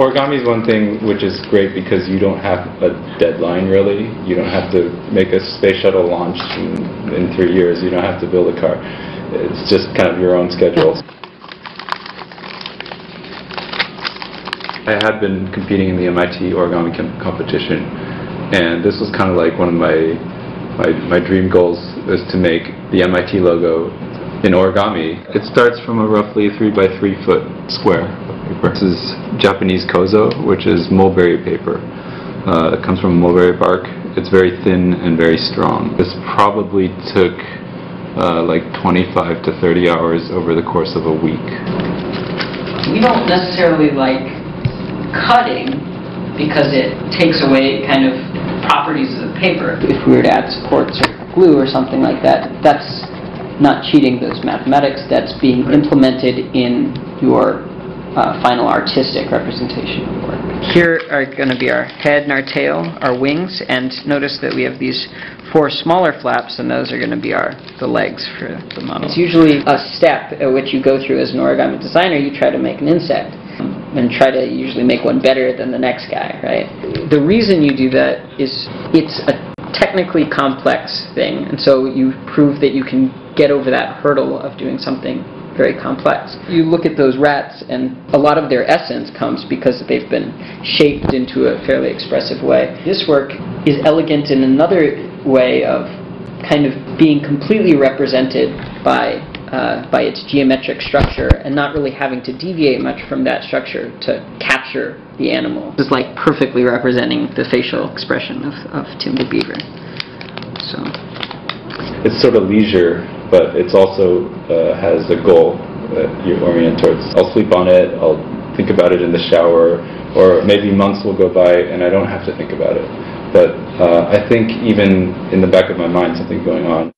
Origami is one thing which is great because you don't have a deadline really. You don't have to make a space shuttle launch in 3 years. You don't have to build a car. It's just kind of your own schedule. I had been competing in the MIT origami competition, and this was kind of like one of my dream goals was to make the MIT logo in origami. It starts from a roughly 3 by 3 foot square of paper. This is Japanese kozo, which is mulberry paper. It comes from mulberry bark. It's very thin and very strong. This probably took like 25 to 30 hours over the course of a week. We don't necessarily like cutting because it takes away kind of properties of the paper. If we were to add supports or glue or something like that, that's not cheating those mathematics, that's being implemented in your final artistic representation of the work. Here are going to be our head and our tail, our wings, and notice that we have these 4 smaller flaps, and those are going to be the legs for the model. It's usually a step at which you go through as an origami designer. You try to make an insect and try to usually make one better than the next guy, right? The reason you do that is it's a technically complex thing, and so you prove that you can get over that hurdle of doing something very complex. You look at those rats, and a lot of their essence comes because they've been shaped into a fairly expressive way. This work is elegant in another way of kind of being completely represented by its geometric structure and not really having to deviate much from that structure to capture the animal. It's like perfectly representing the facial expression of Tim the Beaver. So it's sort of leisure, but it's also has a goal that you orient towards. I'll sleep on it, I'll think about it in the shower, or maybe months will go by and I don't have to think about it. But I think even in the back of my mind something's going on.